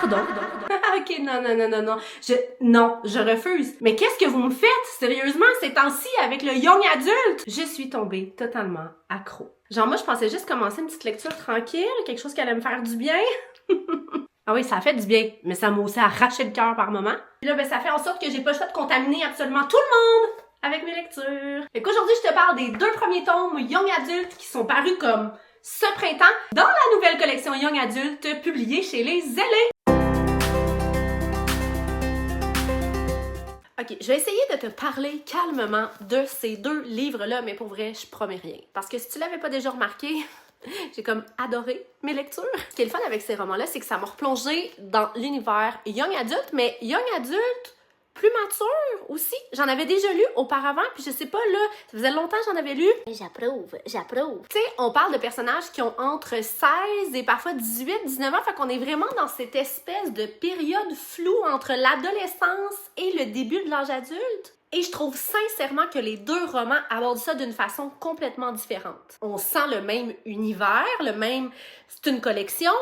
Pardon? Ok, non. Non, je refuse. Mais qu'est-ce que vous me faites? Sérieusement, ces temps-ci, avec le young adulte? Je suis tombée totalement accro. Genre, moi, je pensais juste commencer une petite lecture tranquille, quelque chose qui allait me faire du bien. Ah oui, ça a fait du bien, mais ça m'a aussi arraché le cœur par moments. Puis là, ben, ça fait en sorte que j'ai pas le choix de contaminer absolument tout le monde avec mes lectures. Fait qu'aujourd'hui, je te parle des 2 premiers tomes Young Adult qui sont parus comme ce printemps dans la nouvelle collection Young Adult publiée chez les Zélés. Ok, je vais essayer de te parler calmement de ces 2 livres-là, mais pour vrai, je promets rien. Parce que si tu l'avais pas déjà remarqué, j'ai comme adoré mes lectures. Ce qui est le fun avec ces romans-là, c'est que ça m'a replongé dans l'univers Young Adult, mais Young Adult plus mature aussi. J'en avais déjà lu auparavant, puis je sais pas, là, ça faisait longtemps que j'en avais lu. J'approuve. Tu sais, on parle de personnages qui ont entre 16 et parfois 18, 19 ans, fait qu'on est vraiment dans cette espèce de période floue entre l'adolescence et le début de l'âge adulte. Et je trouve sincèrement que les 2 romans abordent ça d'une façon complètement différente. On sent le même univers, c'est une collection,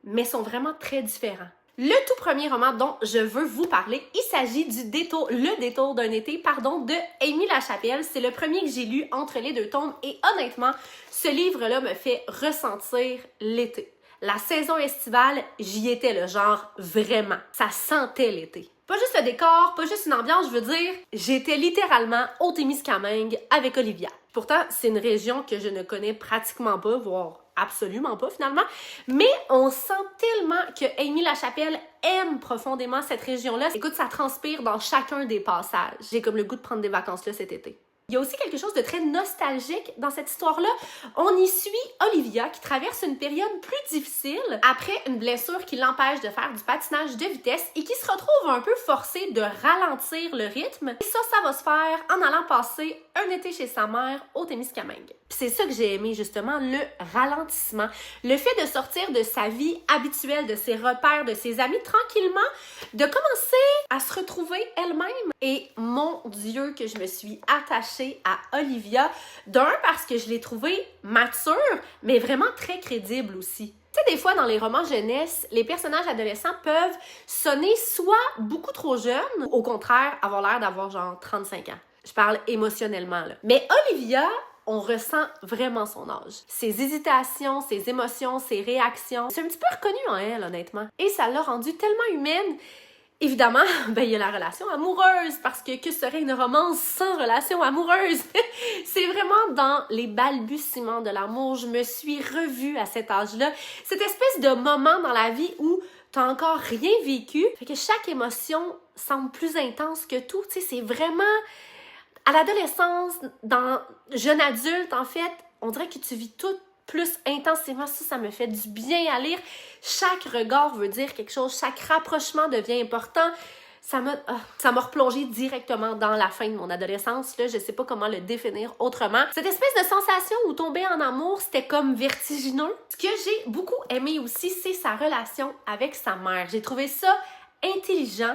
mais sont vraiment très différents. Le tout premier roman dont je veux vous parler, il s'agit du Le détour d'un été, de Amy Lachapelle. C'est le premier que j'ai lu entre les 2 tomes et honnêtement, ce livre-là me fait ressentir l'été. La saison estivale, j'y étais le genre vraiment. Ça sentait l'été. Pas juste le décor, pas juste une ambiance, je veux dire, j'étais littéralement au Témiscamingue avec Olivia. Pourtant, c'est une région que je ne connais pratiquement pas, voire absolument pas finalement, mais on sent tellement que Amy Lachapelle aime profondément cette région-là. Écoute, ça transpire dans chacun des passages. J'ai comme le goût de prendre des vacances là cet été. Il y a aussi quelque chose de très nostalgique dans cette histoire-là. On y suit Olivia qui traverse une période plus difficile après une blessure qui l'empêche de faire du patinage de vitesse et qui se retrouve un peu forcée de ralentir le rythme. Et ça va se faire en allant passer un été chez sa mère au Témiscamingue. Puis c'est ça que j'ai aimé justement, le ralentissement. Le fait de sortir de sa vie habituelle, de ses repères, de ses amis tranquillement, de commencer à se retrouver elle-même. Et mon Dieu que je me suis attachée à Olivia. D'un, parce que je l'ai trouvée mature, mais vraiment très crédible aussi. Tu sais, des fois, dans les romans jeunesse, les personnages adolescents peuvent sonner soit beaucoup trop jeunes, ou au contraire, avoir l'air d'avoir genre 35 ans. Je parle émotionnellement, là. Mais Olivia, on ressent vraiment son âge. Ses hésitations, ses émotions, ses réactions. C'est un petit peu reconnu en elle, honnêtement. Et ça l'a rendue tellement humaine. Évidemment, il y a la relation amoureuse, parce que serait une romance sans relation amoureuse? C'est vraiment dans les balbutiements de l'amour. Je me suis revue à cet âge-là. Cette espèce de moment dans la vie où t'as encore rien vécu, fait que chaque émotion semble plus intense que tout. Tu sais, c'est vraiment... À l'adolescence, dans jeune adulte, en fait, on dirait que tu vis tout plus intensément. Ça me fait du bien à lire. Chaque regard veut dire quelque chose. Chaque rapprochement devient important. Ça m'a replongé directement dans la fin de mon adolescence. Là, je sais pas comment le définir autrement. Cette espèce de sensation où tomber en amour, c'était comme vertigineux. Ce que j'ai beaucoup aimé aussi, c'est sa relation avec sa mère. J'ai trouvé ça intelligent,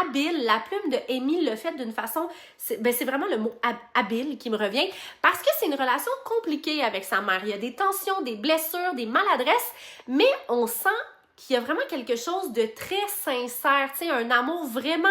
habile. La plume de Amy le fait d'une façon... C'est vraiment le mot habile qui me revient, parce que c'est une relation compliquée avec sa mère. Il y a des tensions, des blessures, des maladresses, mais on sent qu'il y a vraiment quelque chose de très sincère, tu sais, un amour vraiment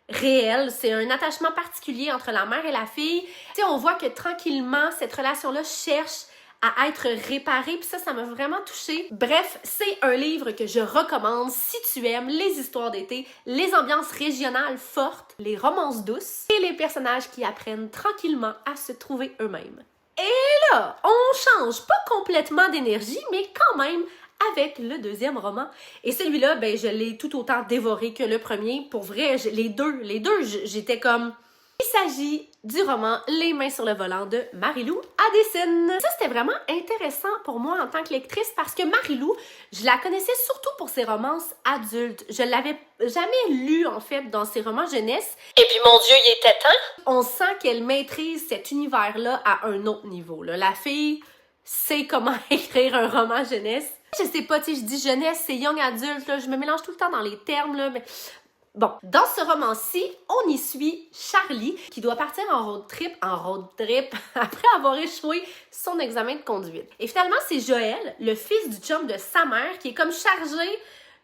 réel. C'est un attachement particulier entre la mère et la fille. Tu sais, on voit que tranquillement, cette relation-là cherche à être réparée, puis ça m'a vraiment touchée. Bref, c'est un livre que je recommande si tu aimes les histoires d'été, les ambiances régionales fortes, les romances douces et les personnages qui apprennent tranquillement à se trouver eux-mêmes. Et là, on change pas complètement d'énergie, mais quand même avec le 2e roman. Et celui-là, je l'ai tout autant dévoré que le premier. Pour vrai, les deux, j'étais comme... Il s'agit du roman Les mains sur le volant de Marie-Lou Addison. Ça, c'était vraiment intéressant pour moi en tant que lectrice parce que Marie-Lou, je la connaissais surtout pour ses romances adultes. Je l'avais jamais lue, en fait, dans ses romans jeunesse. Et puis, mon Dieu, il était temps! On sent qu'elle maîtrise cet univers-là à un autre niveau, là. La fille sait comment écrire un roman jeunesse. Je sais pas, tu sais, je dis jeunesse, c'est young adulte, là. Je me mélange tout le temps dans les termes, là, mais... Bon, dans ce roman-ci, on y suit Charlie qui doit partir en road trip après avoir échoué son examen de conduite. Et finalement, c'est Joël, le fils du chum de sa mère, qui est comme chargé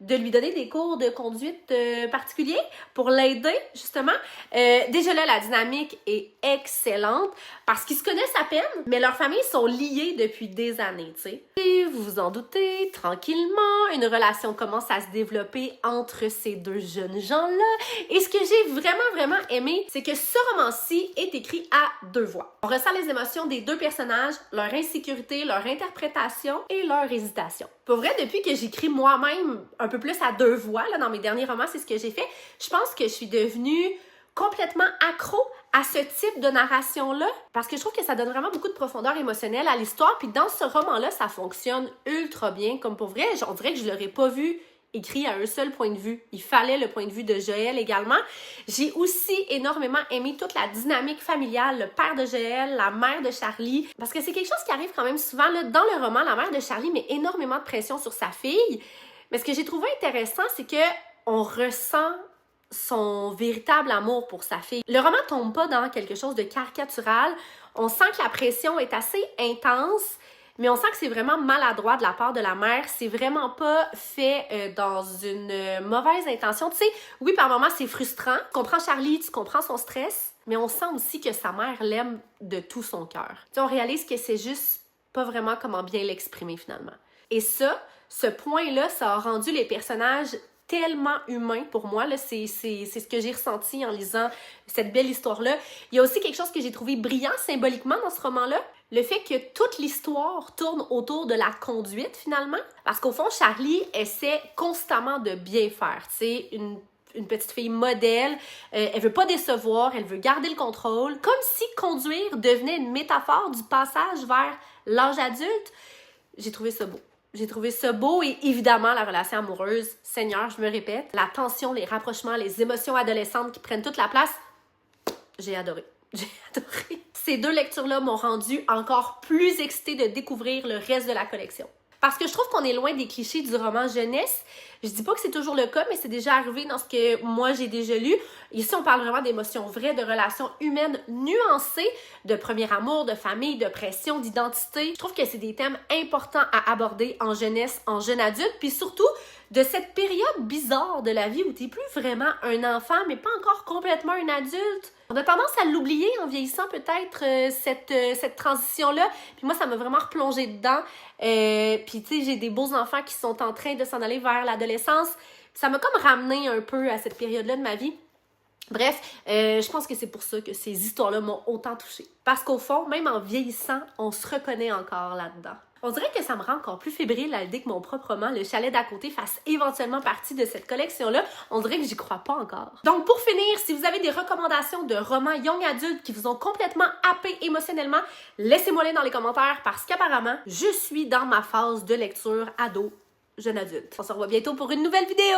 de lui donner des cours de conduite particuliers pour l'aider, justement. Déjà là, la dynamique est excellente parce qu'ils se connaissent à peine, mais leurs familles sont liées depuis des années, tu sais. Et vous vous en doutez, tranquillement, une relation commence à se développer entre ces deux jeunes gens-là. Et ce que j'ai vraiment aimé, c'est que ce roman-ci est écrit à deux voix. On ressent les émotions des deux personnages, leur insécurité, leur interprétation et leur hésitation. Pour vrai, depuis que j'écris moi-même un peu plus à deux voix, là, dans mes derniers romans, c'est ce que j'ai fait, je pense que je suis devenue complètement accro à ce type de narration-là, parce que je trouve que ça donne vraiment beaucoup de profondeur émotionnelle à l'histoire, puis dans ce roman-là, ça fonctionne ultra bien, comme pour vrai, on dirait que je l'aurais pas vu écrit à un seul point de vue. Il fallait le point de vue de Joël également. J'ai aussi énormément aimé toute la dynamique familiale, le père de Joël, la mère de Charlie, parce que c'est quelque chose qui arrive quand même souvent, là, dans le roman, la mère de Charlie met énormément de pression sur sa fille, mais ce que j'ai trouvé intéressant, c'est que on ressent son véritable amour pour sa fille. Le roman tombe pas dans quelque chose de caricatural. On sent que la pression est assez intense, mais on sent que c'est vraiment maladroit de la part de la mère. C'est vraiment pas fait dans une mauvaise intention. Tu sais, oui, par moments, c'est frustrant. Tu comprends Charlie, tu comprends son stress, mais on sent aussi que sa mère l'aime de tout son cœur. Tu sais, on réalise que c'est juste pas vraiment comment bien l'exprimer finalement. Et ça, ce point-là, ça a rendu les personnages tellement humain pour moi, là, c'est ce que j'ai ressenti en lisant cette belle histoire-là. Il y a aussi quelque chose que j'ai trouvé brillant symboliquement dans ce roman-là, le fait que toute l'histoire tourne autour de la conduite finalement, parce qu'au fond, Charlie essaie constamment de bien faire, tu sais, une petite fille modèle, elle veut pas décevoir, elle veut garder le contrôle, comme si conduire devenait une métaphore du passage vers l'âge adulte. J'ai trouvé ça beau. J'ai trouvé ça beau et évidemment, la relation amoureuse, Seigneur, je me répète, la tension, les rapprochements, les émotions adolescentes qui prennent toute la place, j'ai adoré. J'ai adoré. Ces deux lectures-là m'ont rendu encore plus excitée de découvrir le reste de la collection. Parce que je trouve qu'on est loin des clichés du roman jeunesse. Je dis pas que c'est toujours le cas, mais c'est déjà arrivé dans ce que moi j'ai déjà lu. Ici, on parle vraiment d'émotions vraies, de relations humaines nuancées, de premier amour, de famille, de pression, d'identité. Je trouve que c'est des thèmes importants à aborder en jeunesse, en jeune adulte, puis surtout de cette période bizarre de la vie où t'es plus vraiment un enfant, mais pas encore complètement un adulte. On a tendance à l'oublier en vieillissant peut-être cette transition-là. Puis moi, ça m'a vraiment replongé dedans. Puis tu sais, j'ai des beaux enfants qui sont en train de s'en aller vers l'adolescence. Ça m'a comme ramené un peu à cette période-là de ma vie. Bref, je pense que c'est pour ça que ces histoires-là m'ont autant touchée. Parce qu'au fond, même en vieillissant, on se reconnaît encore là-dedans. On dirait que ça me rend encore plus fébrile à l'idée que mon propre roman, Le chalet d'à côté, fasse éventuellement partie de cette collection-là. On dirait que j'y crois pas encore. Donc pour finir, si vous avez des recommandations de romans young adultes qui vous ont complètement happé émotionnellement, laissez-moi-les dans les commentaires parce qu'apparemment, je suis dans ma phase de lecture ado, jeune adulte. On se revoit bientôt pour une nouvelle vidéo!